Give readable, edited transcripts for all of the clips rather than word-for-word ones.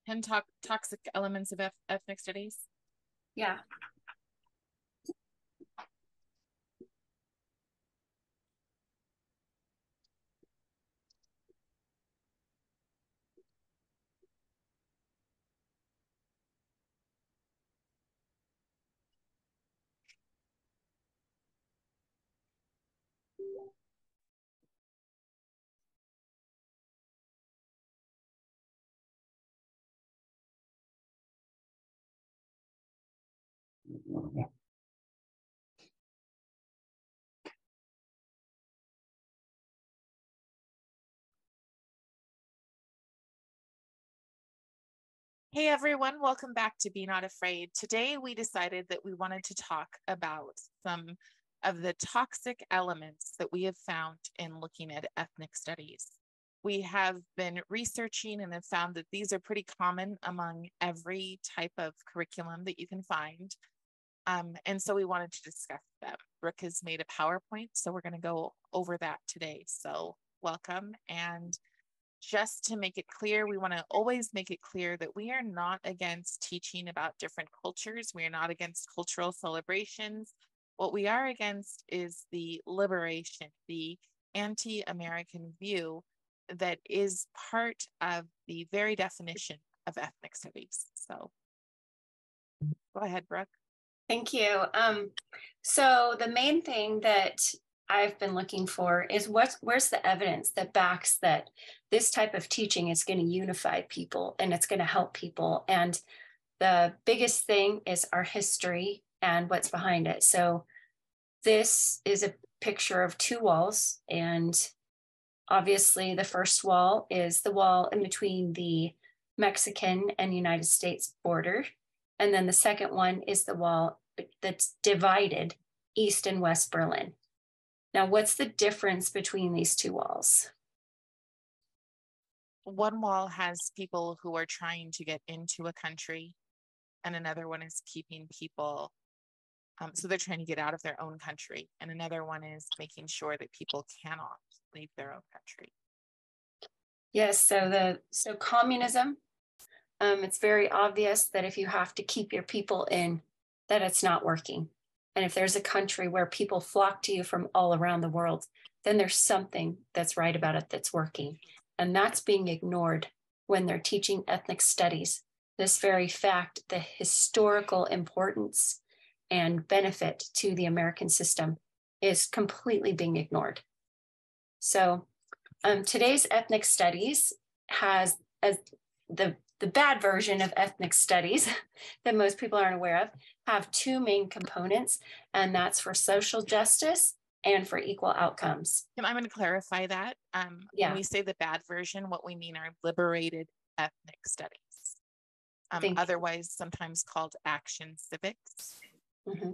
10 toxic elements of ethnic studies. Yeah. Hey everyone, welcome back to Be Not Afraid. Today we decided that we wanted to talk about some of the toxic elements that we have found in looking at ethnic studies. We have been researching and have found that these are pretty common among every type of curriculum that you can find. And so we wanted to discuss them. Brooke has made a PowerPoint, so we're going to go over that today. So welcome. And just to make it clear, we want to always make it clear that we are not against teaching about different cultures. We are not against cultural celebrations. What we are against is the liberation, the anti-American view that is part of the very definition of ethnic studies. So go ahead, Brooke. Thank you. So the main thing that I've been looking for is where's the evidence that backs that this type of teaching is going to unify people and it's going to help people. And the biggest thing is our history and what's behind it. So this is a picture of two walls. And obviously the first wall is the wall in between the Mexican and United States border. And then the second one is the wall that's divided East and West Berlin. Now, what's the difference between these two walls? One wall has people who are trying to get into a country, and another one is keeping people, so they're trying to get out of their own country. And another one is making sure that people cannot leave their own country. Yes, so communism, it's very obvious that if you have to keep your people in, that it's not working. And if there's a country where people flock to you from all around the world, then there's something that's right about it that's working. And that's being ignored when they're teaching ethnic studies. This very fact, the historical importance and benefit to the American system is completely being ignored. So today's ethnic studies has the bad version of ethnic studies that most people aren't aware of have two main components, and that's for social justice and for equal outcomes. And I'm going to clarify that. When we say the bad version, what we mean are liberated ethnic studies, otherwise sometimes called action civics. Mm-hmm.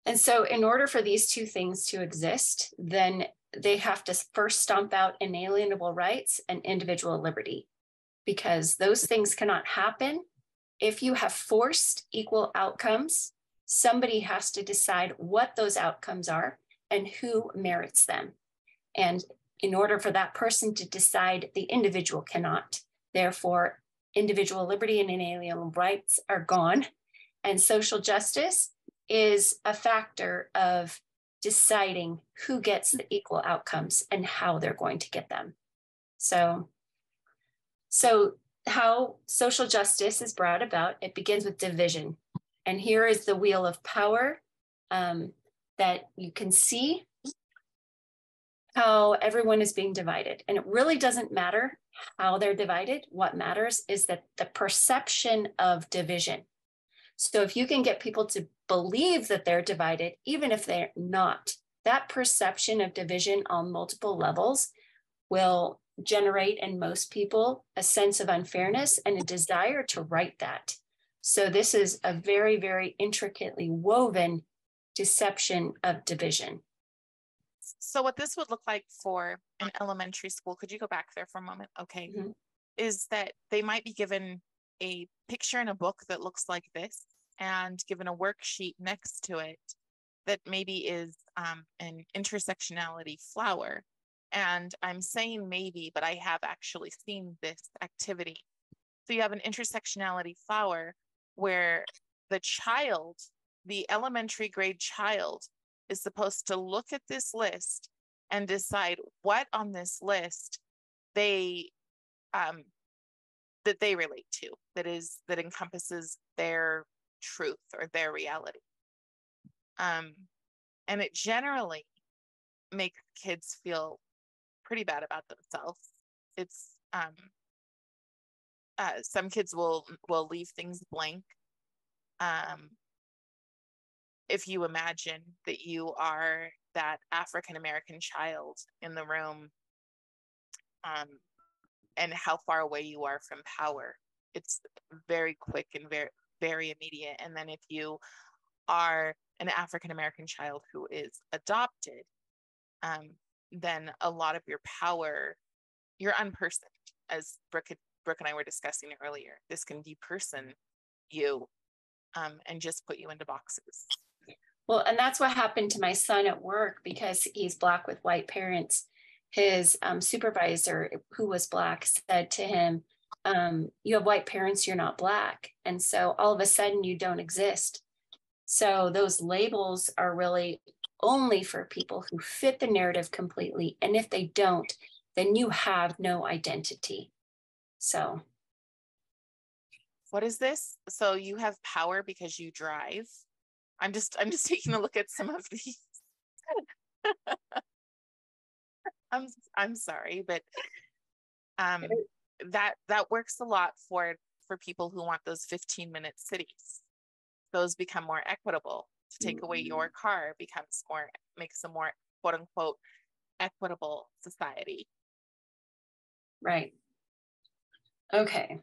And so in order for these two things to exist, then they have to first stomp out inalienable rights and individual liberty, because those things cannot happen if you have forced equal outcomes. Somebody has to decide what those outcomes are and who merits them. And in order for that person to decide, the individual cannot. Therefore, individual liberty and inalienable rights are gone. And social justice is a factor of deciding who gets the equal outcomes and how they're going to get them. So how social justice is brought about, it begins with division. And here is the wheel of power that you can see how everyone is being divided. And it really doesn't matter how they're divided. What matters is that the perception of division. So if you can get people to believe that they're divided, even if they're not, that perception of division on multiple levels will generate in most people a sense of unfairness and a desire to right that. So this is a very, very intricately woven deception of division. So what this would look like for an elementary school, could you go back there for a moment? Okay. Mm-hmm. Is that they might be given a picture in a book that looks like this and given a worksheet next to it that maybe is an intersectionality flower. And I'm saying maybe, but I have actually seen this activity. So you have an intersectionality flower where the child, the elementary grade child, is supposed to look at this list and decide what on this list they that they relate to, that encompasses their truth or their reality. And it generally makes kids feel pretty bad about themselves. It's some kids will leave things blank. If you imagine that you are that African American child in the room, and how far away you are from power, it's very quick and very, very immediate. And then if you are an African American child who is adopted, then a lot of your power, you're unpersoned, as Brooke and I were discussing earlier. This can deperson you, and just put you into boxes. Well, and that's what happened to my son at work, because he's Black with white parents. His supervisor, who was Black, said to him, you have white parents, you're not Black. And so all of a sudden you don't exist. So those labels are really only for people who fit the narrative completely. And if they don't, then you have no identity. So. What is this? So you have power because you drive? I'm just taking a look at some of these. I'm sorry, but that works a lot for people who want those 15-minute cities. Those become more equitable. To take away your car makes a more quote unquote equitable society. Right. Okay.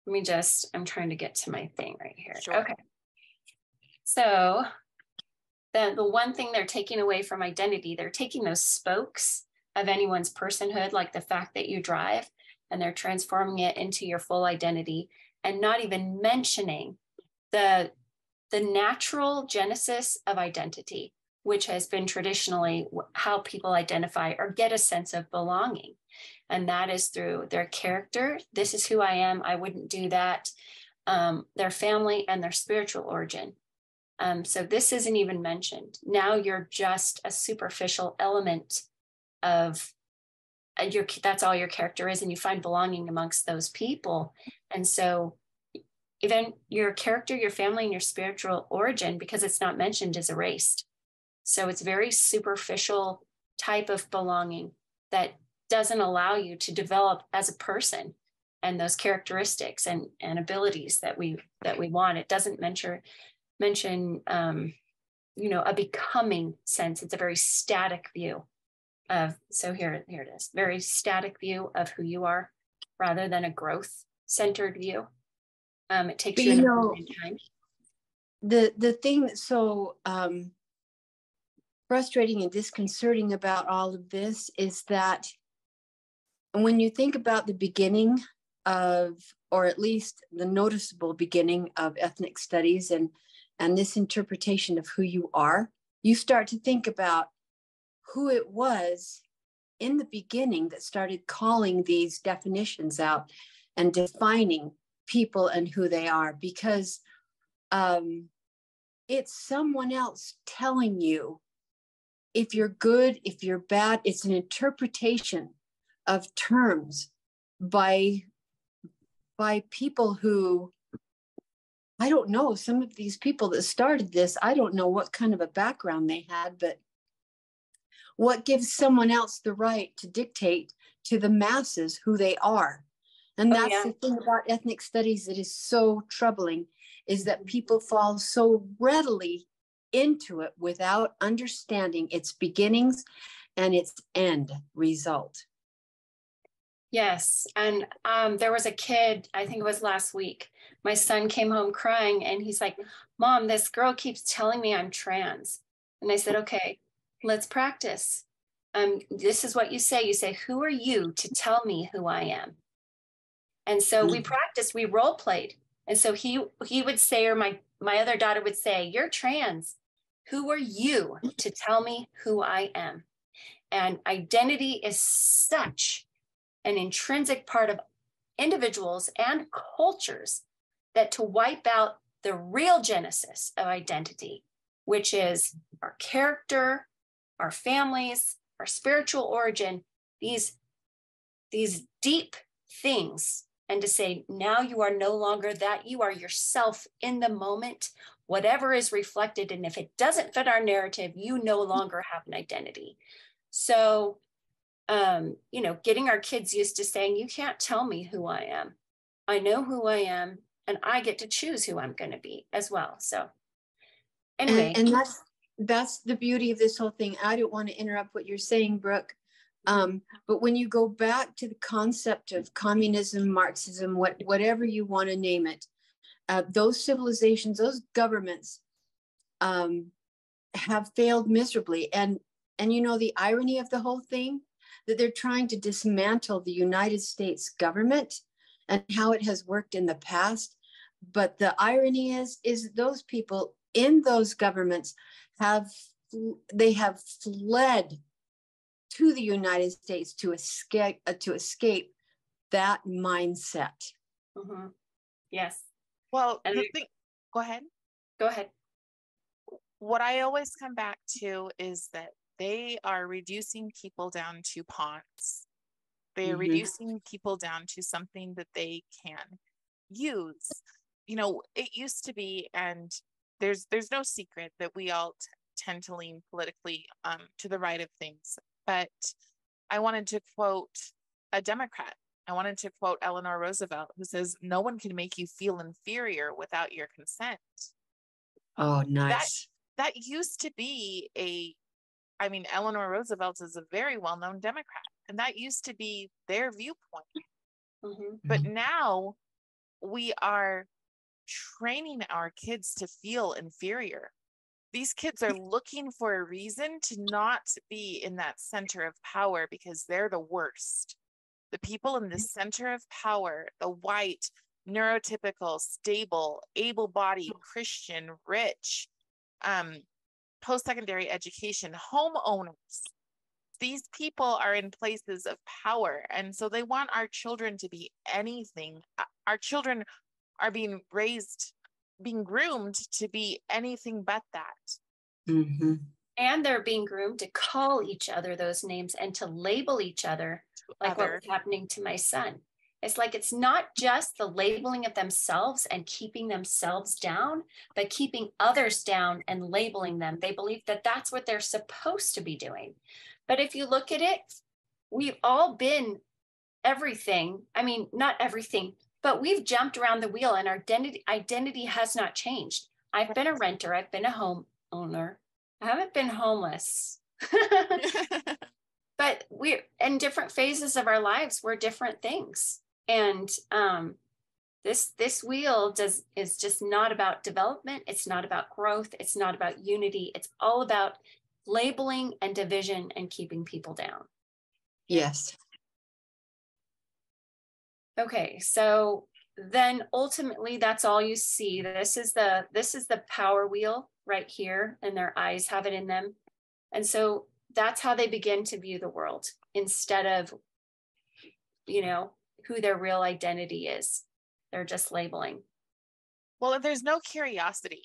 I'm trying to get to my thing right here. Sure. Okay. So the one thing they're taking away from identity, they're taking those spokes of anyone's personhood, like the fact that you drive, and they're transforming it into your full identity, and not even mentioning the natural genesis of identity, which has been traditionally how people identify or get a sense of belonging. And that is through their character. This is who I am. I wouldn't do that. Their family and their spiritual origin. So this isn't even mentioned. Now you're just a superficial element of that's all your character is, and you find belonging amongst those people. And so even your character, your family, and your spiritual origin, because it's not mentioned, is erased. So it's very superficial type of belonging that doesn't allow you to develop as a person and those characteristics and abilities that we want. It doesn't mention a becoming sense. It's a very static view of, so here it is, very static view of who you are rather than a growth centered view. It takes you in time. The thing that's so frustrating and disconcerting about all of this is that when you think about the beginning of, or at least the noticeable beginning of ethnic studies and this interpretation of who you are, you start to think about who it was in the beginning that started calling these definitions out and defining people and who they are, because it's someone else telling you if you're good, if you're bad. It's an interpretation of terms by people who, I don't know, some of these people that started this, I don't know what kind of a background they had, but what gives someone else the right to dictate to the masses who they are? And that's the thing about ethnic studies that is so troubling, is that people fall so readily into it without understanding its beginnings and its end result. Yes. And there was a kid, I think it was last week, my son came home crying and he's like, Mom, this girl keeps telling me I'm trans. And I said, okay, let's practice. This is what you say. You say, who are you to tell me who I am? And so we practiced, we role played. And so he would say, or my other daughter would say, you're trans. Who are you to tell me who I am? And identity is such an intrinsic part of individuals and cultures that to wipe out the real genesis of identity, which is our character, our families, our spiritual origin, these deep things, and to say, now you are no longer that, you are yourself in the moment, whatever is reflected. And if it doesn't fit our narrative, you no longer have an identity. So, getting our kids used to saying, you can't tell me who I am. I know who I am, and I get to choose who I'm going to be as well. So anyway. And that's the beauty of this whole thing. I don't want to interrupt what you're saying, Brooke. But when you go back to the concept of communism, Marxism, whatever you want to name it, those civilizations, those governments have failed miserably. And the irony of the whole thing, that they're trying to dismantle the United States government and how it has worked in the past. But the irony is those people in those governments have fled to the United States to escape that mindset. Mm-hmm. Yes. Well, go ahead. Go ahead. What I always come back to is that they are reducing people down to pawns. They are reducing people down to something that they can use. It used to be, and there's no secret that we all tend to lean politically to the right of things. But I wanted to quote a Democrat. I wanted to quote Eleanor Roosevelt, who says, "No one can make you feel inferior without your consent." Oh, nice. That used to be Eleanor Roosevelt is a very well-known Democrat, and that used to be their viewpoint. Mm-hmm. But now we are training our kids to feel inferior. These kids are looking for a reason to not be in that center of power because they're the worst. The people in the center of power, the white, neurotypical, stable, able-bodied, Christian, rich, post-secondary education, homeowners. These people are in places of power. And so they want our children to be anything. Our children are being groomed to be anything but that. Mm-hmm. And they're being groomed to call each other those names and to label each other, like what was happening to my son. It's like, it's not just the labeling of themselves and keeping themselves down, but keeping others down and labeling them. They believe that that's what they're supposed to be doing. But if you look at it, we've all been everything. I mean, not everything, but we've jumped around the wheel, and our identity has not changed. I've been a renter. I've been a homeowner. I haven't been homeless. But we're in different phases of our lives. We're different things. And this wheel is just not about development. It's not about growth. It's not about unity. It's all about labeling and division and keeping people down. Yes. Okay, so then ultimately that's all you see. This is the power wheel right here, and their eyes have it in them. And so that's how they begin to view the world, instead of, who their real identity is. They're just labeling. Well, there's no curiosity.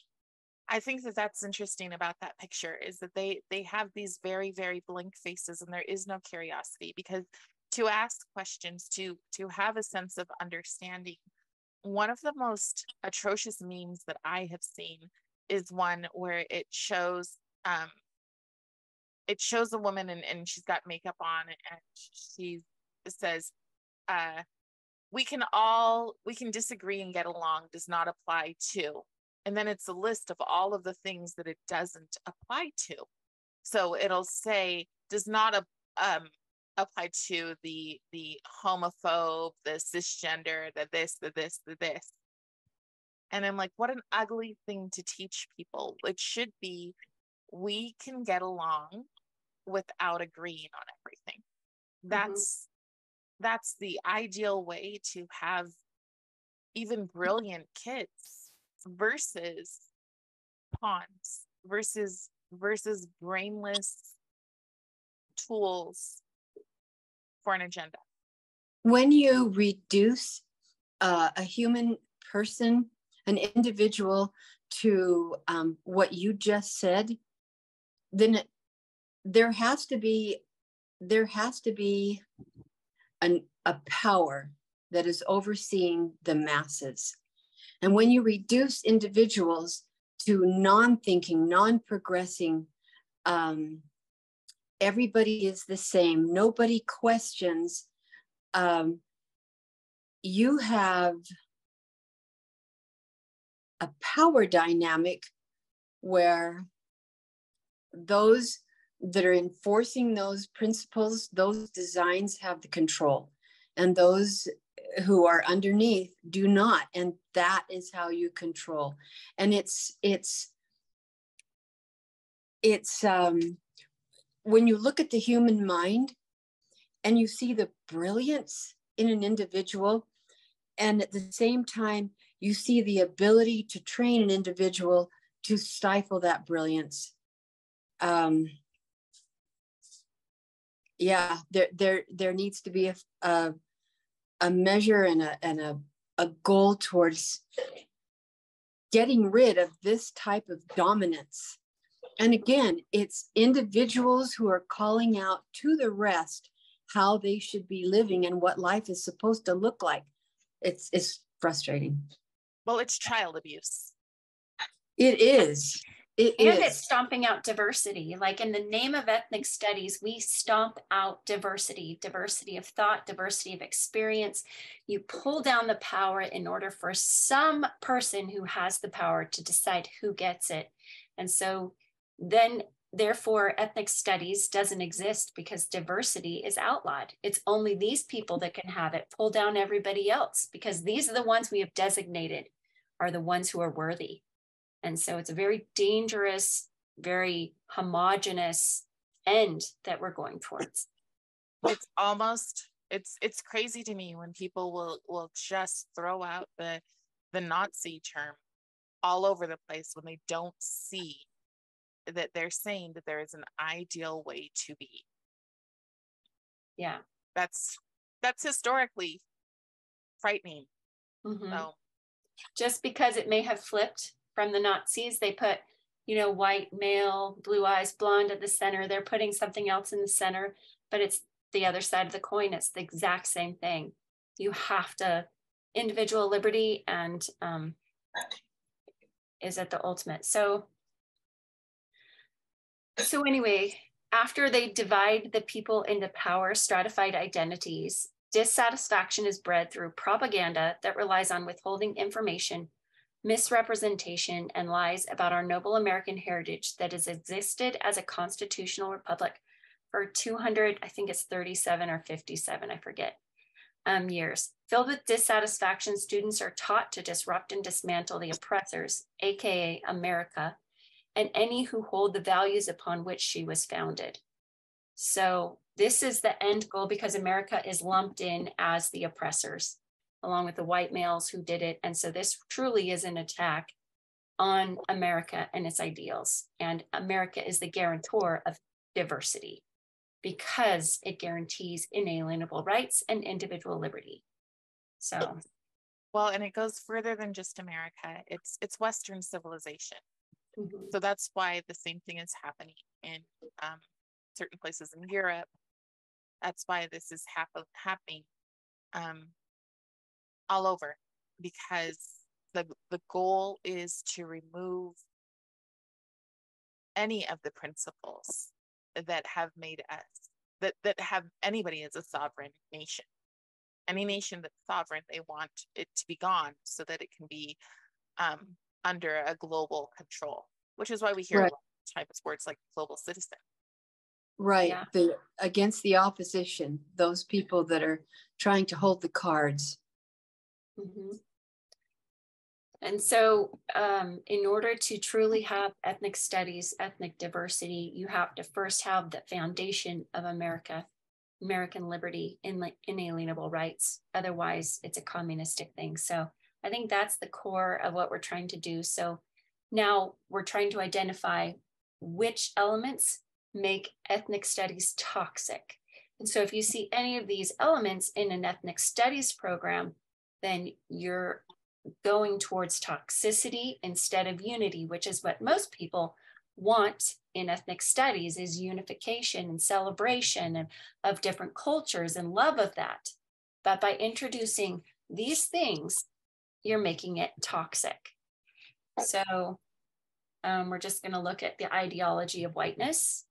I think that that's interesting about that picture, is that they have these very, very blank faces, and there is no curiosity, because to ask questions, to have a sense of understanding. One of the most atrocious memes that I have seen is one where it shows a woman and she's got makeup on, and she says, we can disagree and get along, does not apply to. And then it's a list of all of the things that it doesn't apply to. So it'll say, does not apply to the homophobe, the cisgender, the this, the this, the this. And I'm like, what an ugly thing to teach people. It should be, we can get along without agreeing on everything. That's the ideal way to have even brilliant kids, versus pawns, versus brainless tools for an agenda. When you reduce a human person, an individual, to what you just said, then there has to be a power that is overseeing the masses. And when you reduce individuals to non-thinking, non-progressing, everybody is the same, nobody questions, you have a power dynamic where those that are enforcing those principles, those designs, have the control, and those who are underneath do not. And that is how you control. And it's when you look at the human mind and you see the brilliance in an individual, and at the same time you see the ability to train an individual to stifle that brilliance. Yeah, there needs to be a measure and a goal towards getting rid of this type of dominance. And again, it's individuals who are calling out to the rest how they should be living and what life is supposed to look like. It's frustrating. Well, it's child abuse. It is. It's stomping out diversity. Like in the name of ethnic studies, we stomp out diversity of thought, diversity of experience. You pull down the power in order for some person who has the power to decide who gets it. And so then, therefore, ethnic studies doesn't exist because diversity is outlawed. It's only these people that can have it. Pull down everybody else, because these are the ones we have designated are the ones who are worthy. And so it's a very dangerous, very homogenous end that we're going towards. It's almost, it's crazy to me when people will just throw out the Nazi term all over the place when they don't see that they're saying that there is an ideal way to be. Yeah. That's historically frightening. Mm-hmm. So just because it may have flipped from the Nazis, they put, white, male, blue eyes, blonde at the center. They're putting something else in the center, but it's the other side of the coin. It's the exact same thing. You have to, individual liberty and is at the ultimate. So anyway, after they divide the people into power stratified identities, dissatisfaction is bred through propaganda that relies on withholding information, misrepresentation, and lies about our noble American heritage that has existed as a constitutional republic for 200, I think it's 37 or 57, I forget, years. Filled with dissatisfaction, students are taught to disrupt and dismantle the oppressors, aka America, and any who hold the values upon which she was founded. So this is the end goal, because America is lumped in as the oppressors, along with the white males who did it. And so this truly is an attack on America and its ideals. And America is the guarantor of diversity because it guarantees inalienable rights and individual liberty. So, well, and it goes further than just America. It's Western civilization. mm-hmm. So that's why the same thing is happening in certain places in Europe. That's why this is happening all over, because the goal is to remove any of the principles that have made us, that have anybody as a sovereign nation. Any nation that's sovereign, they want it to be gone so that it can be under a global control, which is why we hear right. types of words like global citizen. Right. Yeah. Against the opposition, those people that are trying to hold the cards. Mm-hmm. And so in order to truly have ethnic studies, ethnic diversity, you have to first have the foundation of America, American liberty, inalienable rights. Otherwise, it's a communistic thing. So I think that's the core of what we're trying to do. So now we're trying to identify which elements make ethnic studies toxic. And so if you see any of these elements in an ethnic studies program, then you're going towards toxicity instead of unity, which is what most people want in ethnic studies, is unification and celebration of different cultures and love of that. But by introducing these things, you're making it toxic. So we're just going to look at the ideology of whiteness.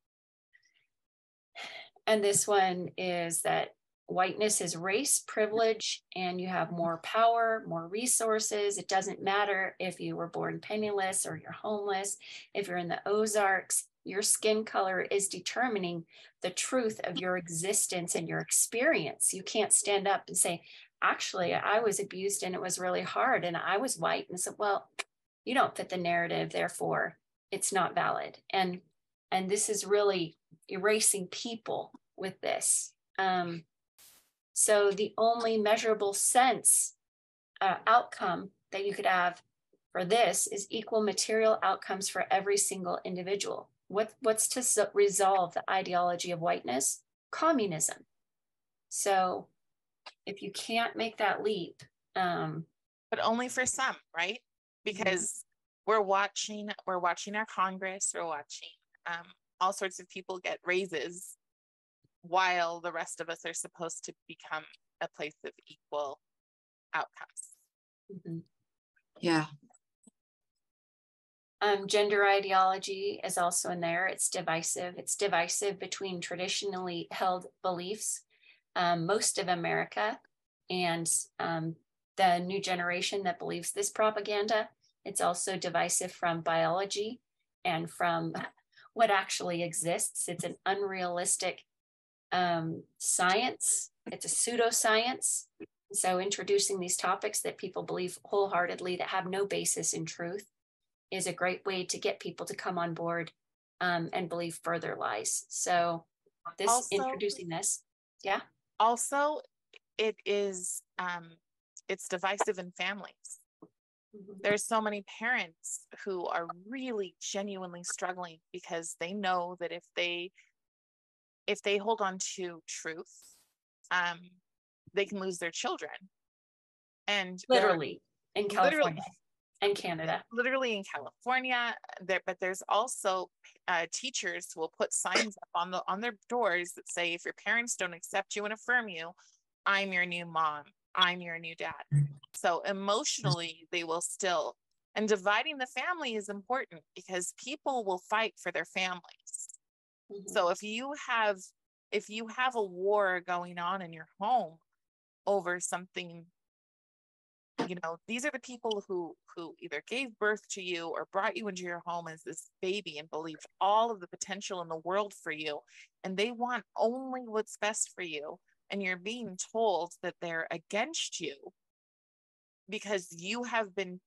And this one is that whiteness is race, privilege, and you have more power, more resources. It doesn't matter if you were born penniless or you're homeless. If you're in the Ozarks, your skin color is determining the truth of your existence and your experience. You can't stand up and say, actually, I was abused and it was really hard and I was white. And so, well, you don't fit the narrative, therefore it's not valid. And this is really erasing people with this. So the only measurable sense outcome that you could have for this is equal material outcomes for every single individual. What's to resolve the ideology of whiteness? Communism. So if you can't make that leap. But only for some, right? Because we're watching our Congress, we're watching all sorts of people get raises while the rest of us are supposed to become a place of equal outcomes. Yeah. Gender ideology is also in there. It's divisive. It's divisive between traditionally held beliefs, most of America, and the new generation that believes this propaganda. It's also divisive from biology and from what actually exists. It's an unrealistic science. It's a pseudoscience. So introducing these topics that people believe wholeheartedly that have no basis in truth is a great way to get people to come on board and believe further lies. So this also, introducing this, yeah. Also, it is it's divisive in families. There's so many parents who are really genuinely struggling because they know that if they hold on to truth, they can lose their children. And literally in California and Canada. Literally in California, but there's also teachers who will put signs up on their doors that say, if your parents don't accept you and affirm you, I'm your new mom, I'm your new dad. So emotionally, they will still, and dividing the family is important because people will fight for their families. So if you have a war going on in your home over something, these are the people who either gave birth to you or brought you into your home as this baby and believed all of the potential in the world for you. And they want only what's best for you. And you're being told that they're against you because you have been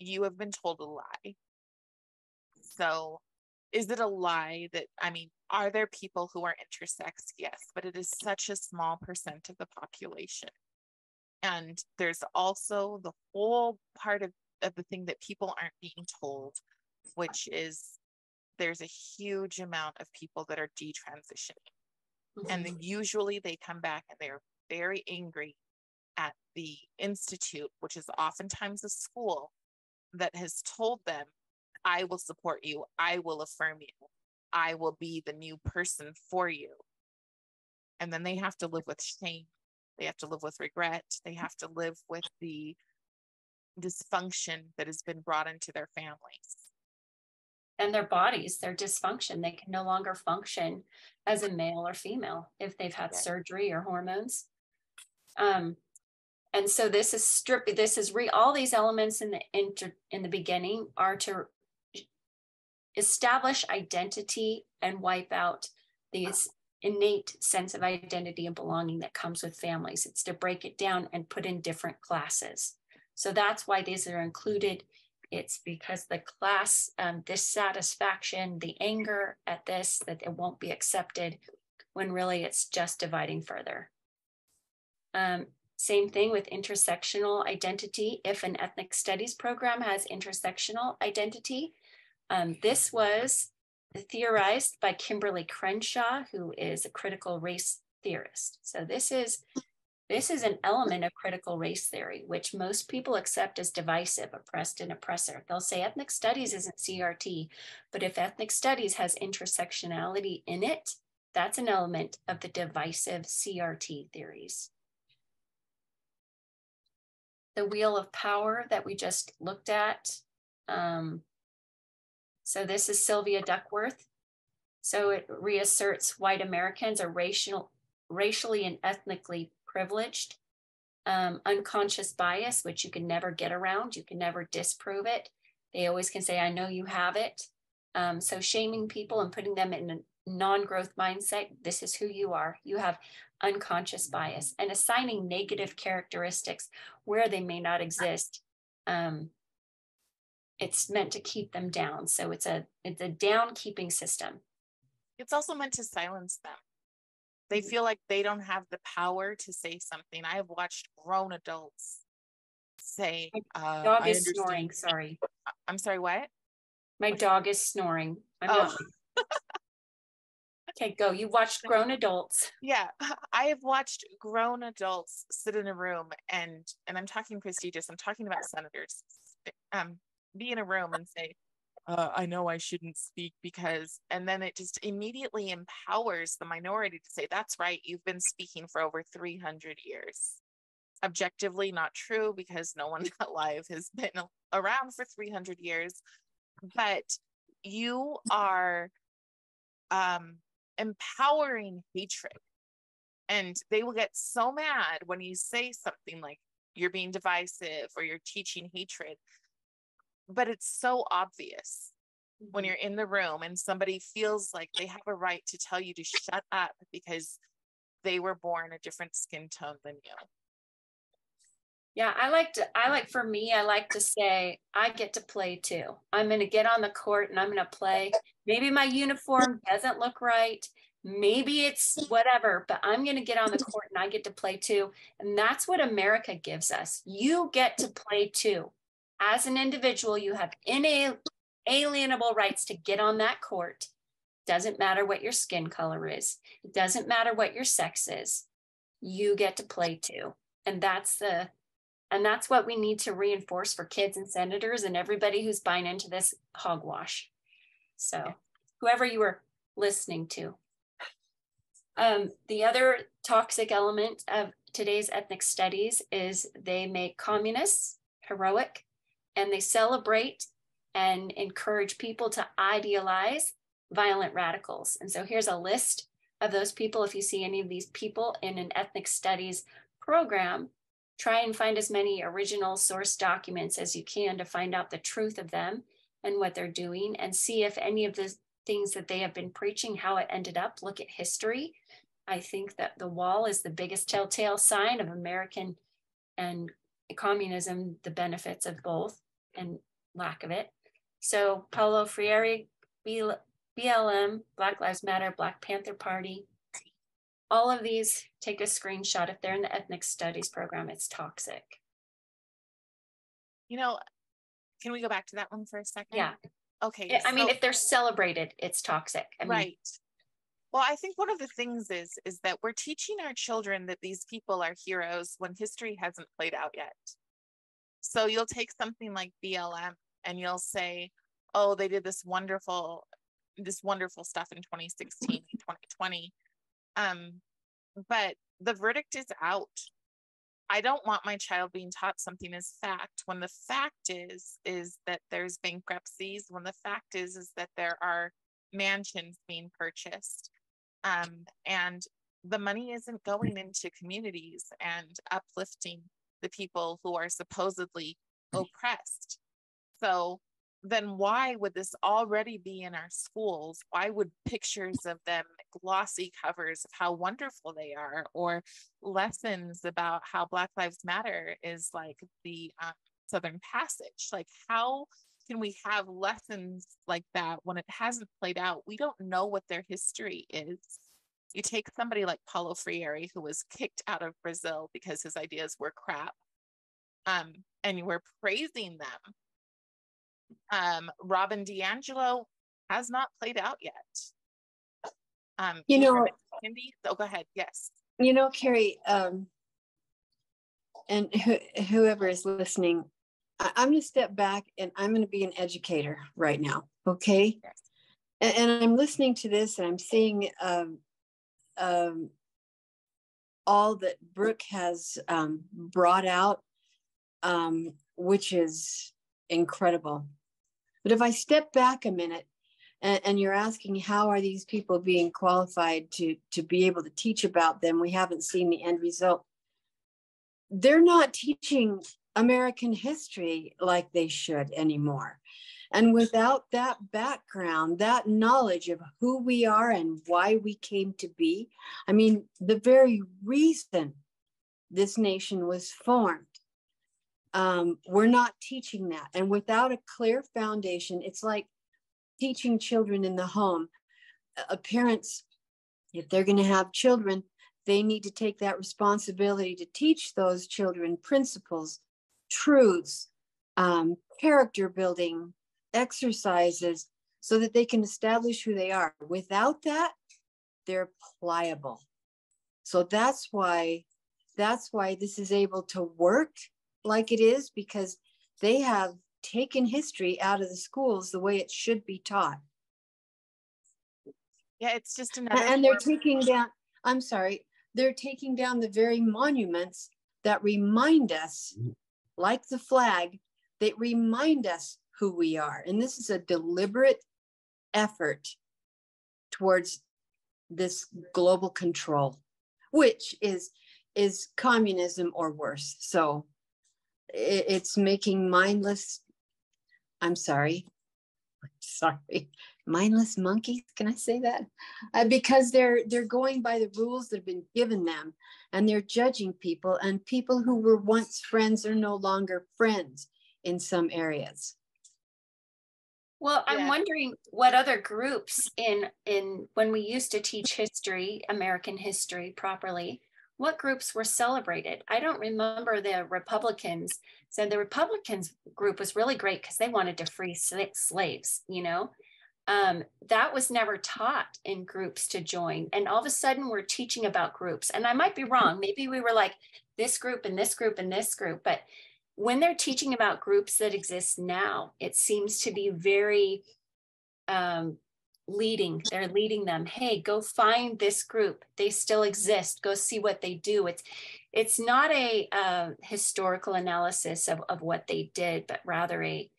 told a lie. So is it a lie that, are there people who are intersex? Yes, but it is such a small percent of the population. And there's also the whole part of the thing that people aren't being told, which is there's a huge amount of people that are detransitioning. And then usually they come back and they're very angry at the institute, which is oftentimes a school that has told them, I will support you, I will affirm you, I will be the new person for you. And then they have to live with shame. They have to live with regret. They have to live with the dysfunction that has been brought into their families. And their bodies, their dysfunction. They can no longer function as a male or female if they've had surgery or hormones. And so this is all these elements in the beginning are to establish identity and wipe out these innate sense of identity and belonging that comes with families. It's to break it down and put in different classes. So that's why these are included. It's because the class dissatisfaction, the anger at this, that it won't be accepted, when really it's just dividing further. Same thing with intersectional identity. If an ethnic studies program has intersectional identity, this was theorized by Kimberly Crenshaw, who is a critical race theorist. So this is an element of critical race theory, which most people accept as divisive, oppressed, and oppressor. They'll say ethnic studies isn't CRT, but if ethnic studies has intersectionality in it, that's an element of the divisive CRT theories. The wheel of power that we just looked at. So this is Sylvia Duckworth. So it reasserts white Americans are racially and ethnically privileged. Unconscious bias, which you can never get around. You can never disprove it. They always can say, I know you have it. So shaming people and putting them in a non-growth mindset, this is who you are. You have unconscious bias, and assigning negative characteristics where they may not exist. It's meant to keep them down. So it's a down keeping system. It's also meant to silence them. They feel like they don't have the power to say something. I have watched grown adults say, dog is snoring, sorry. I'm sorry, what? My dog is snoring. Not. Okay, go. You watched grown adults. Yeah, I have watched grown adults sit in a room and I'm talking prestigious, I'm talking about senators, be in a room and say, I know I shouldn't speak because, and then it just immediately empowers the minority to say, that's right, you've been speaking for over 300 years. Objectively not true, because no one alive has been around for 300 years, but you are empowering hatred. And they will get so mad when you say something like you're being divisive or you're teaching hatred. But it's so obvious when you're in the room and somebody feels like they have a right to tell you to shut up because they were born a different skin tone than you. Yeah, I like to say, I get to play too. I'm going to get on the court and I'm going to play. Maybe my uniform doesn't look right. Maybe it's whatever, but I'm going to get on the court and I get to play too. And that's what America gives us. You get to play too. As an individual, you have inalienable rights to get on that court. Doesn't matter what your skin color is. It doesn't matter what your sex is. You get to play too. And that's what we need to reinforce for kids and senators and everybody who's buying into this hogwash. So whoever you were listening to. The other toxic element of today's ethnic studies is they make communists heroic, and they celebrate and encourage people to idealize violent radicals. And so here's a list of those people. If you see any of these people in an ethnic studies program, try and find as many original source documents as you can to find out the truth of them and what they're doing, and see if any of the things that they have been preaching, how it ended up. Look at history. I think that the wall is the biggest telltale sign of American and communism, the benefits of both and lack of it. So Paulo Freire, BLM, Black Lives Matter, Black Panther Party, all of these, take a screenshot. If they're in the ethnic studies program, it's toxic. You know, can we go back to that one for a second? Yeah. Okay. I mean, if they're celebrated, it's toxic. Right. Well, I think one of the things is that we're teaching our children that these people are heroes when history hasn't played out yet. So you'll take something like BLM and you'll say, oh, they did this wonderful stuff in 2016, 2020. But the verdict is out. I don't want my child being taught something as fact when the fact is that there's bankruptcies, when the fact is that there are mansions being purchased, and the money isn't going into communities and uplifting the people who are supposedly oppressed. So then why would this already be in our schools? Why would pictures of them, glossy covers of how wonderful they are, or lessons about how Black Lives Matter is like the Southern Passage? Like, how can we have lessons like that when it hasn't played out? We don't know what their history is. You take somebody like Paulo Freire, who was kicked out of Brazil because his ideas were crap, and you were praising them. Robin DiAngelo, has not played out yet. You know, Cindy, oh, go ahead. Yes. You know, Carrie, and whoever is listening, I'm going to step back and I'm going to be an educator right now. Okay. Yes. And I'm listening to this and I'm seeing all that Brooke has brought out, which is incredible. But if I step back a minute, and you're asking how are these people being qualified to be able to teach about them, we haven't seen the end result. They're not teaching American history like they should anymore. And without that background, that knowledge of who we are and why we came to be, I mean, the very reason this nation was formed, we're not teaching that. And without a clear foundation, it's like teaching children in the home. Parents, if they're going to have children, they need to take that responsibility to teach those children principles, truths, character building exercises, so that they can establish who they are. Without that, they're pliable. So that's why this is able to work like it is, because they have taken history out of the schools the way it should be taught. Yeah, it's just another. And they're taking down, I'm sorry, they're taking down the very monuments that remind us, like the flag, that remind us who we are. And this is a deliberate effort towards this global control, which is communism or worse. So it's making mindless, mindless monkeys. Can I say that? Because they're going by the rules that have been given them, and they're judging people, and people who were once friends are no longer friends in some areas. Well, I'm wondering what other groups in when we used to teach history, American history properly, what groups were celebrated? I don't remember the Republicans. So the Republicans group was really great because they wanted to free slaves, you know. That was never taught in groups to join. And all of a sudden we're teaching about groups. And I might be wrong. Maybe we were like this group and this group and this group. But when they're teaching about groups that exist now, it seems to be very leading. They're leading them. Hey, go find this group. They still exist. Go see what they do. It's not a historical analysis of what they did, but rather a,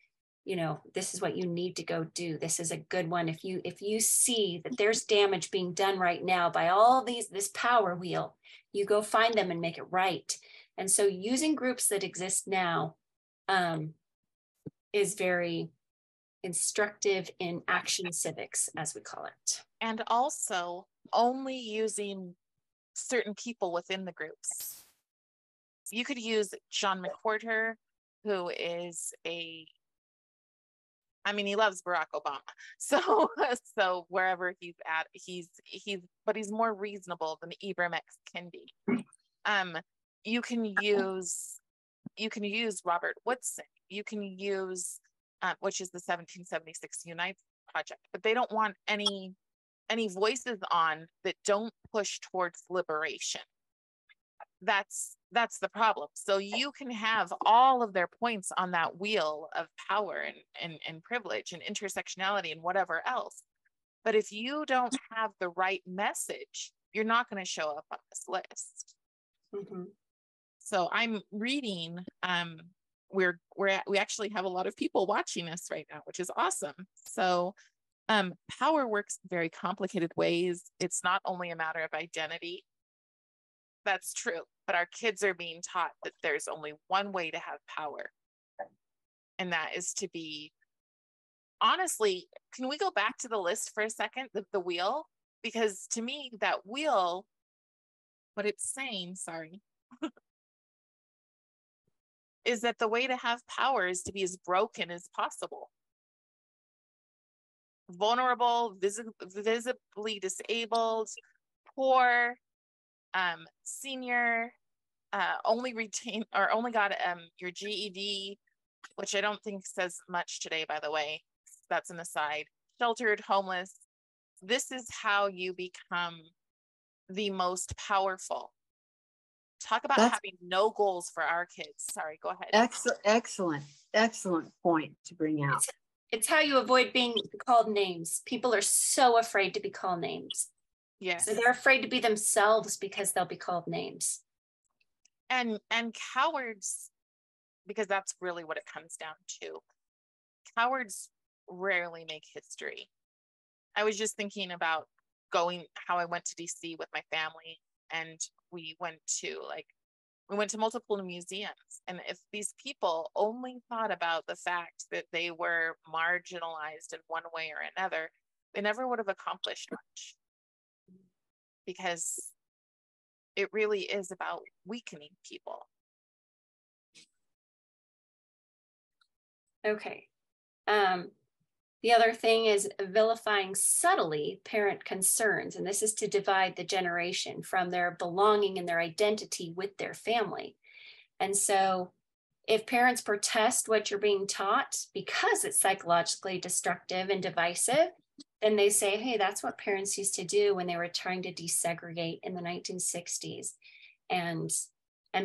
you know, this is what you need to go do. This is a good one. If you see that there's damage being done right now by all this power wheel, you go find them and make it right. And so using groups that exist now is very instructive in action civics, as we call it. And also only using certain people within the groups. You could use John McWhorter, who is he loves Barack Obama. So wherever he's at, but he's more reasonable than Ibram X. Kendi. You can use Robert Woodson. You can use which is the 1776 Unite Project, but they don't want any voices on that don't push towards liberation. That's the problem. So you can have all of their points on that wheel of power and privilege and intersectionality and whatever else, but if you don't have the right message, you're not going to show up on this list. Mm-hmm. So I'm reading, we actually have a lot of people watching us right now, which is awesome. So power works in very complicated ways. It's not only a matter of identity. That's true, but our kids are being taught that there's only one way to have power. And that is to be, honestly, can we go back to the list for a second, the wheel? Because to me, that wheel, what it's saying, is that the way to have power is to be as broken as possible. Vulnerable, visibly disabled, poor, senior, only got your GED, which I don't think says much today, by the way. That's an aside. sheltered, homeless. This is how you become the most powerful. Talk about having no goals for our kids. Sorry, go ahead. Excellent point to bring out. It's how you avoid being called names. People are so afraid to be called names. Yes. So they're afraid to be themselves because they'll be called names. And cowards, because that's really what it comes down to. Cowards rarely make history. I was just thinking about how I went to DC with my family, and we went to multiple museums. And if these people only thought about the fact that they were marginalized in one way or another, they never would have accomplished much. Because it really is about weakening people. Okay. The other thing is vilifying subtly parent concerns. And this is to divide the generation from their belonging and their identity with their family. And so if parents protest what you're being taught because it's psychologically destructive and divisive, then they say, hey, that's what parents used to do when they were trying to desegregate in the 1960s and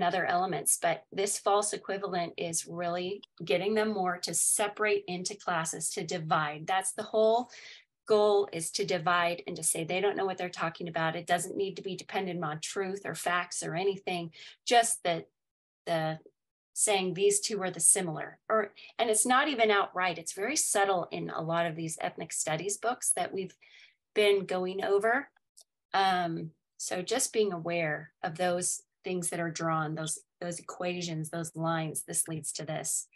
other elements. But this false equivalent is really getting them more to separate into classes, to divide. That's the whole goal, is to divide and to say they don't know what they're talking about. It doesn't need to be dependent on truth or facts or anything, just the saying these two are the similar, and it's not even outright. It's very subtle in a lot of these ethnic studies books that we've been going over. So just being aware of those things that are drawn, those equations, those lines, this leads to this.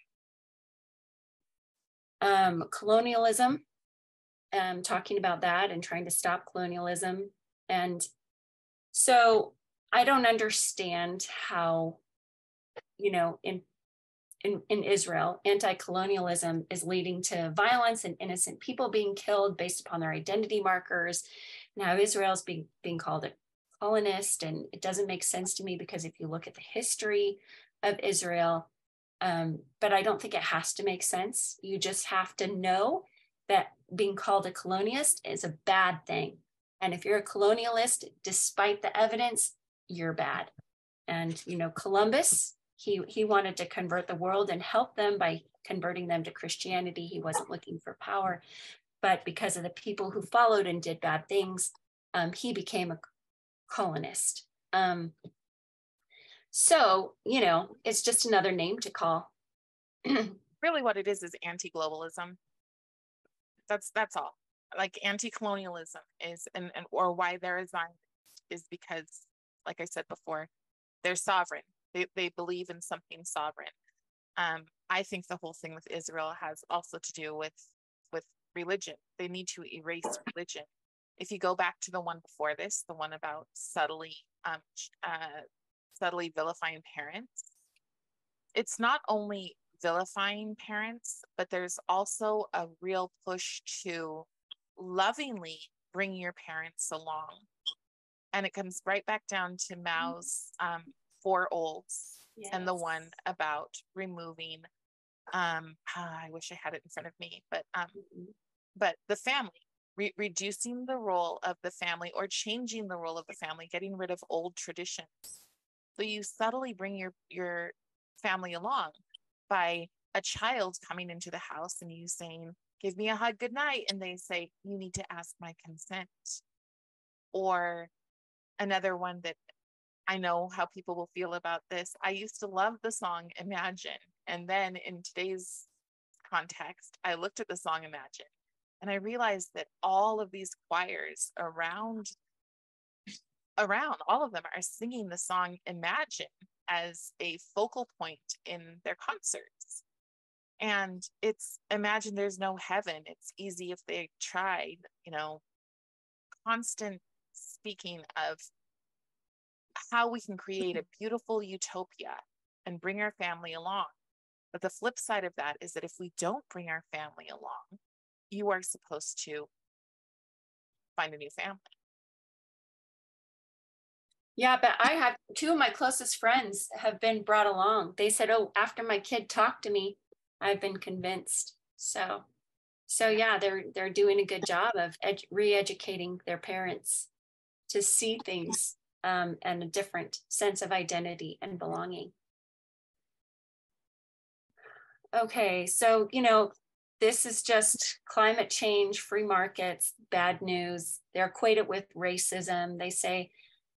Colonialism, talking about that and trying to stop colonialism. And so I don't understand how, in Israel, anti-colonialism is leading to violence and innocent people being killed based upon their identity markers. Now Israel's being called a colonist, and it doesn't make sense to me because if you look at the history of Israel, but I don't think it has to make sense. You just have to know that being called a colonialist is a bad thing. And if you're a colonialist, despite the evidence, you're bad. And, Columbus, he wanted to convert the world and help them by converting them to Christianity. He wasn't looking for power, but because of the people who followed and did bad things, he became a colonist. So, it's just another name to call. Really what it is anti-globalism. That's all. Like anti-colonialism is, or why they're assigned is because, like I said before, they're sovereign. They believe in something sovereign. I think the whole thing with Israel has also to do with religion. They need to erase religion. If you go back to the one before this, the one about subtly vilifying parents, it's not only vilifying parents, but there's also a real push to lovingly bring your parents along. And it comes right back down to Mao's Four Olds, yes, and the one about removing, I wish I had it in front of me, but the family, reducing the role of the family or changing the role of the family, getting rid of old traditions. So you subtly bring your family along by a child coming into the house and you saying, give me a hug, good night. And they say, you need to ask my consent. Or another one that I know how people will feel about this. I used to love the song Imagine. And then in today's context, I looked at the song Imagine and I realized that all of these choirs around, all of them are singing the song Imagine as a focal point in their concerts. And it's imagine there's no heaven. It's easy if they tried, constant speaking of how we can create a beautiful utopia and bring our family along. But the flip side of that is that if we don't bring our family along, you are supposed to find a new family. Yeah, but I have two of my closest friends have been brought along. They said, oh, after my kid talked to me, I've been convinced. So So yeah, they're doing a good job of re-educating their parents to see things and a different sense of identity and belonging. Okay, so, this is just climate change, free markets, bad news. They're equated with racism. They say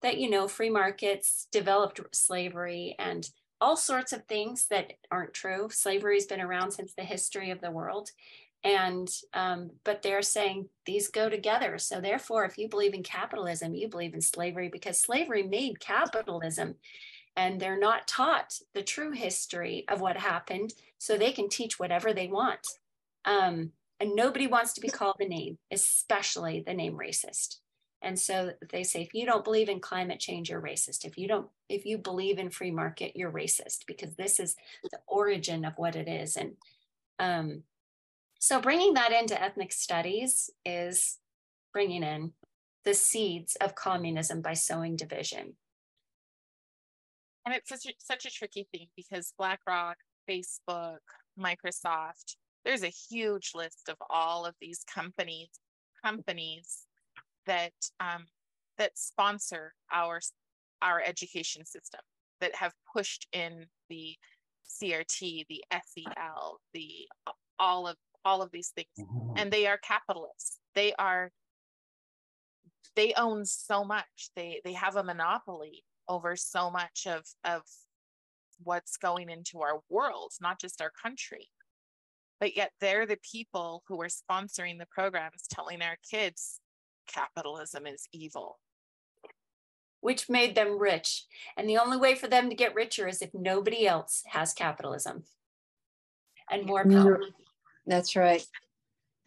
that, free markets developed slavery and all sorts of things that aren't true. Slavery has been around since the history of the world. And, but they're saying these go together. So therefore, if you believe in capitalism, you believe in slavery, because slavery made capitalism. And they're not taught the true history of what happened, so they can teach whatever they want. And nobody wants to be called a name, especially the name racist. And so they say, if you don't believe in climate change, you're racist. If you believe in free market, you're racist, because this is the origin of what it is. And so bringing that into ethnic studies is bringing in the seeds of communism by sowing division. And it's such a tricky thing, because BlackRock, Facebook, Microsoft, there's a huge list of all of these companies that that sponsor our education system, that have pushed in the CRT, the SEL, the all of these things, and they are capitalists. They own so much. They have a monopoly over so much of what's going into our world, not just our country. But yet they're the people who are sponsoring the programs, telling our kids capitalism is evil. Which made them rich. And the only way for them to get richer is if nobody else has capitalism and more power. That's right.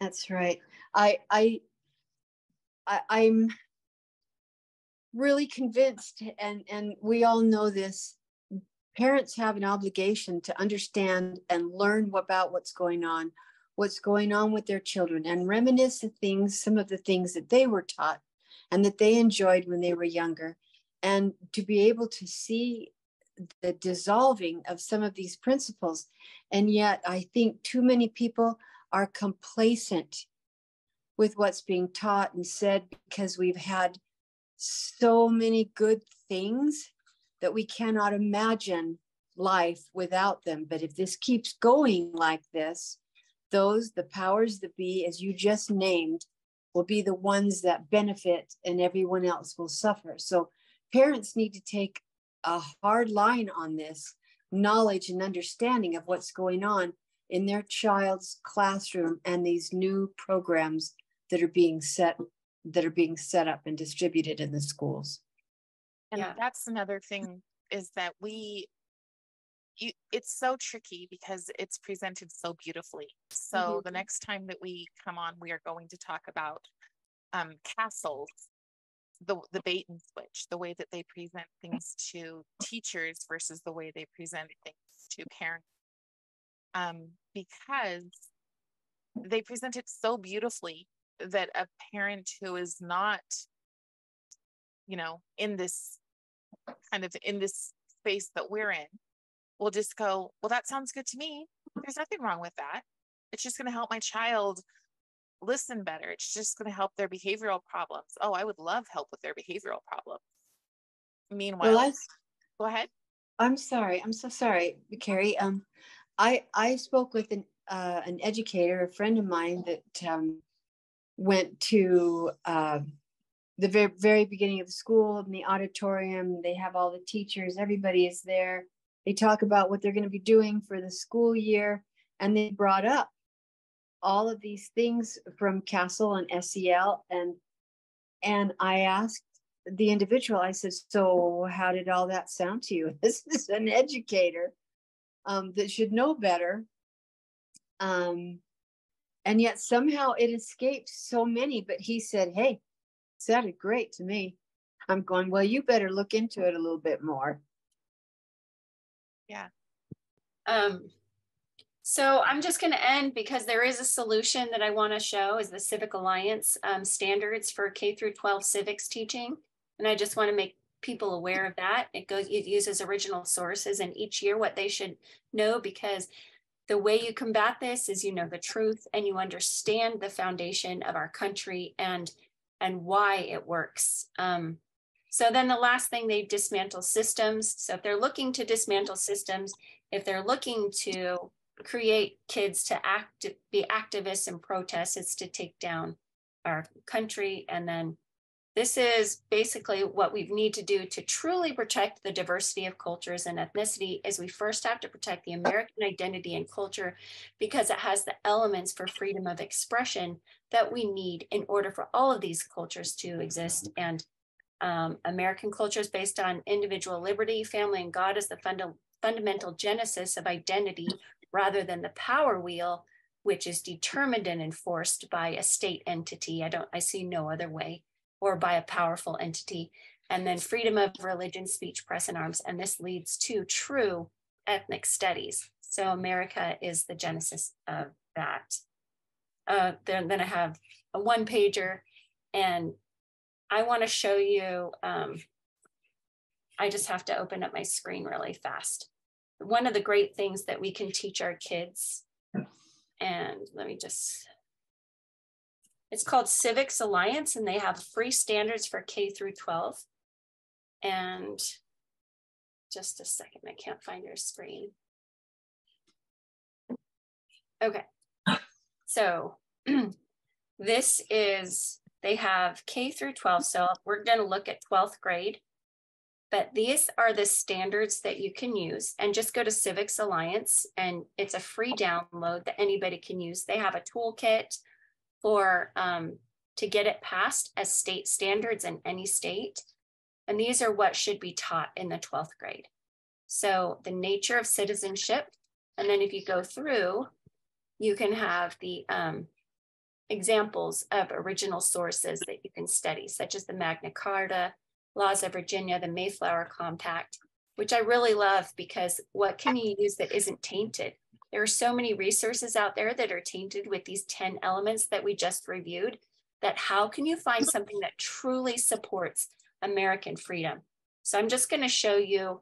That's right. I'm really convinced, and we all know this, parents have an obligation to understand and learn about what's going on with their children, and reminisce some of the things that they were taught and that they enjoyed when they were younger, and to be able to see the dissolving of some of these principles. And yet I think too many people are complacent with what's being taught and said, because we've had so many good things that we cannot imagine life without them. But if this keeps going like this, the powers that be, as you just named, will be the ones that benefit, and everyone else will suffer. So parents need to take a hard line on this knowledge and understanding of what's going on in their child's classroom, and these new programs that are being set up and distributed in the schools. And that's another thing, is that it's so tricky because it's presented so beautifully. So the next time that we come on, we are going to talk about castles, the bait and switch, the way that they present things to teachers versus the way they present things to parents. Because they present it so beautifully that a parent who is not, in this space that we're in, will just go, well, that sounds good to me. There's nothing wrong with that. It's just going to help my child listen better. It's just going to help their behavioral problems. Oh, I would love help with their behavioral problems. Meanwhile, go ahead. I'm sorry. I'm so sorry, Carrie. I spoke with an educator, a friend of mine, that went to the very, very beginning of the school, in the auditorium. They have all the teachers, everybody is there. They talk about what they're going to be doing for the school year. And they brought up all of these things from CASEL and SEL. And I asked the individual, I said, so how did all that sound to you? This is an educator that should know better. And yet somehow it escaped so many. But he said, hey, sounded great to me. I'm going, well, you better look into it a little bit more. Yeah. So I'm just going to end, because there is a solution that I want to show, is the Civics Alliance standards for K through 12 civics teaching. And I just want to make people aware of that. It uses original sources, and each year what they should know, because The way you combat this is you know the truth and you understand the foundation of our country and why it works. So then the last thing, they dismantle systems. So if they're looking to dismantle systems, if they're looking to create kids to be activists and protest, it's to take down our country. And then this is basically what we need to do to truly protect the diversity of cultures and ethnicity is we first have to protect the American identity and culture because it has the elements for freedom of expression that we need in order for all of these cultures to exist. And American culture is based on individual liberty, family, and God as the fundamental genesis of identity rather than the power wheel, which is determined and enforced by a state entity. I see no other way, or by a powerful entity. And then freedom of religion, speech, press, and arms. And this leads to true ethnic studies. So America is the genesis of that. Then I have a one pager, and I want to show you, I just have to open up my screen really fast. One of the great things that we can teach our kids, and let me just, it's called Civics Alliance, and they have free standards for K through 12. And just a second, I can't find your screen. Okay, so this is, they have K through 12, so we're going to look at 12th grade. But these are the standards that you can use, and just go to Civics Alliance, and it's a free download that anybody can use. They have a toolkit for to get it passed as state standards in any state. And these are what should be taught in the 12th grade. So the nature of citizenship, and then if you go through, you can have the examples of original sources that you can study, such as the Magna Carta, Laws of Virginia, the Mayflower Compact, which I really love because what can you use that isn't tainted? There are so many resources out there that are tainted with these 10 elements that we just reviewed, that how can you find something that truly supports American freedom? So I'm just going to show you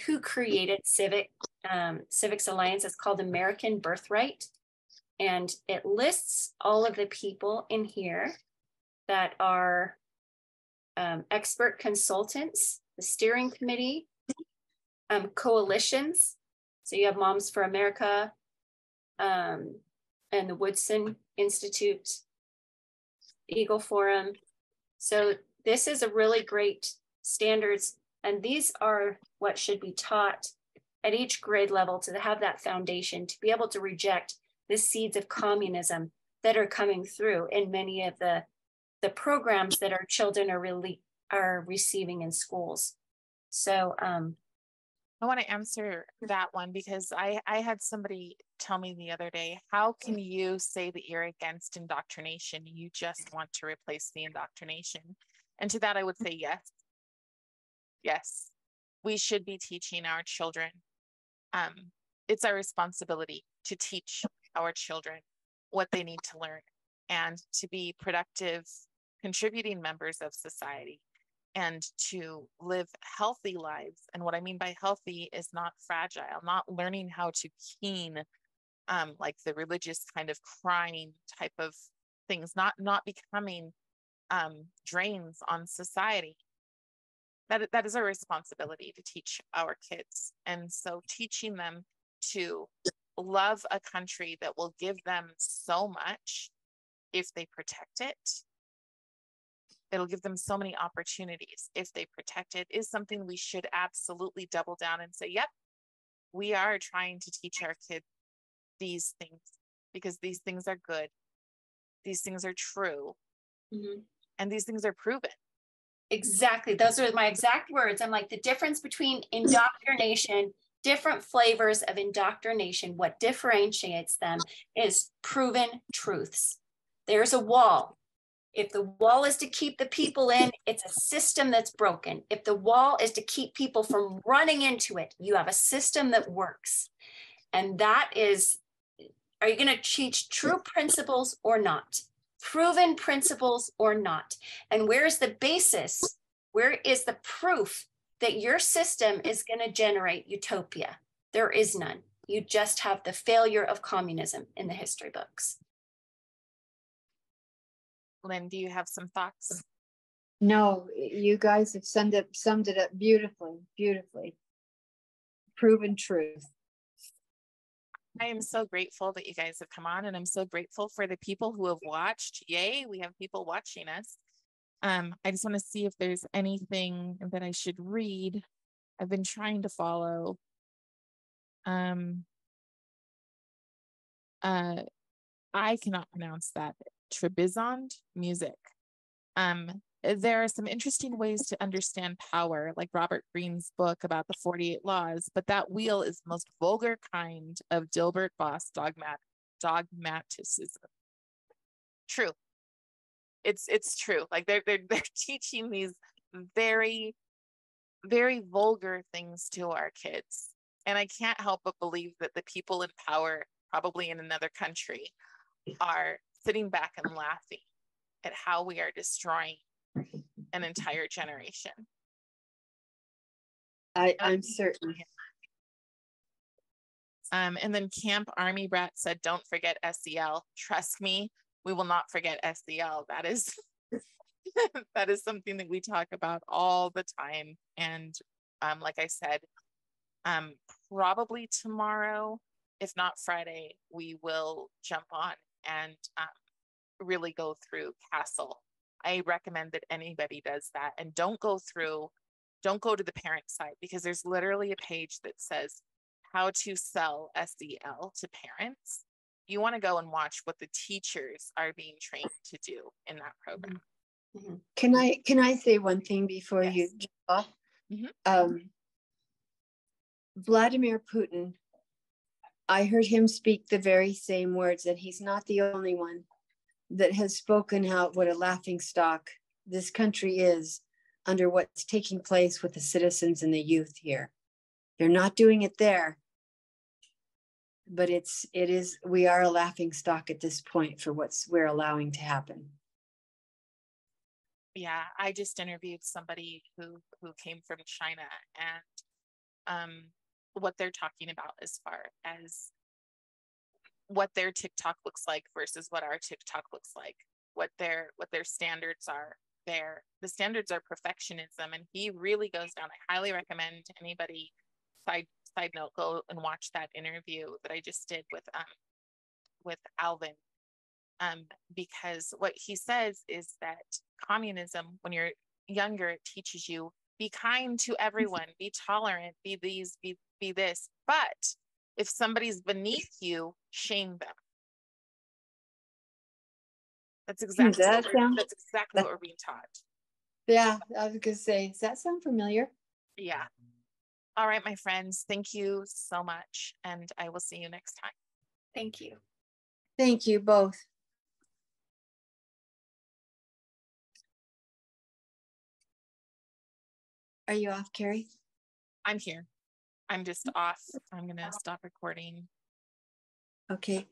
who created Civics Alliance. It's called American Birthright. And it lists all of the people in here that are expert consultants, the steering committee, coalitions. So you have Moms for America and the Woodson Institute, Eagle Forum. So this is a really great standards, and these are what should be taught at each grade level to have that foundation, to be able to reject the seeds of communism that are coming through in many of the programs that our children are receiving in schools. So I want to answer that one because I had somebody tell me the other day, how can you say that you're against indoctrination? You just want to replace the indoctrination. And to that, I would say yes. Yes, we should be teaching our children. It's our responsibility to teach our children what they need to learn and to be productive, contributing members of society and to live healthy lives. And what I mean by healthy is not fragile, not learning how to keen, like the religious kind of crying type of things, not becoming drains on society. That is our responsibility to teach our kids. And so teaching them to love a country that will give them so much if they protect it. It'll give them so many opportunities if they protect it, is something we should absolutely double down and say, yep, we are trying to teach our kids these things because these things are good. These things are true. Mm-hmm. And these things are proven. Exactly. Those are my exact words. I'm like, the difference between indoctrination, different flavors of indoctrination, what differentiates them is proven truths. There's a wall. If the wall is to keep the people in, it's a system that's broken. If the wall is to keep people from running into it, you have a system that works. And that is, are you going to teach true principles or not? Proven principles or not? And where's the basis? Where is the proof that your system is going to generate utopia? There is none. You just have the failure of communism in the history books. Lynn, do you have some thoughts? No, you guys have summed it up beautifully, beautifully. Proven truth. I am so grateful that you guys have come on, and I'm so grateful for the people who have watched. Yay, we have people watching us. I just want to see if there's anything that I should read. I've been trying to follow. I cannot pronounce that. Trebizond music. There are some interesting ways to understand power, like Robert Greene's book about the 48 laws, but that wheel is the most vulgar kind of Dilbert Boss dogmaticism. True. It's true. Like they're teaching these very, very vulgar things to our kids. And I can't help but believe that the people in power, probably in another country, are sitting back and laughing at how we are destroying an entire generation. I'm certain. And then Camp Army Brat said, don't forget SEL. Trust me, we will not forget SEL. That is that is something that we talk about all the time. And like I said, probably tomorrow, if not Friday, we will jump on and really go through Castle. I recommend that anybody does that, and don't go to the parent site, because there's literally a page that says how to sell SEL to parents. You want to go and watch what the teachers are being trained to do in that program. Mm-hmm. Can I say one thing before you jump off? Mm-hmm. Vladimir Putin, I heard him speak the very same words, and he's not the only one that has spoken out what a laughingstock this country is under what's taking place with the citizens and the youth here. They're not doing it there, but we are a laughingstock at this point for we're allowing to happen. Yeah, I just interviewed somebody who came from China, and what they're talking about as far as what their TikTok looks like versus what our TikTok looks like, what their standards are there. The standards are perfectionism, and he really goes down. I highly recommend anybody, side note, go and watch that interview that I just did with Alvin, because what he says is that communism, when you're younger, it teaches you be kind to everyone, be tolerant, be this, but if somebody's beneath you, shame them. That's exactly what we're being taught. Yeah, I was gonna say, does that sound familiar? Yeah. All right, my friends, thank you so much, and I will see you next time. Thank you. Thank you both. Are you off, Carrie? I'm here. I'm just off. I'm gonna stop recording. Okay.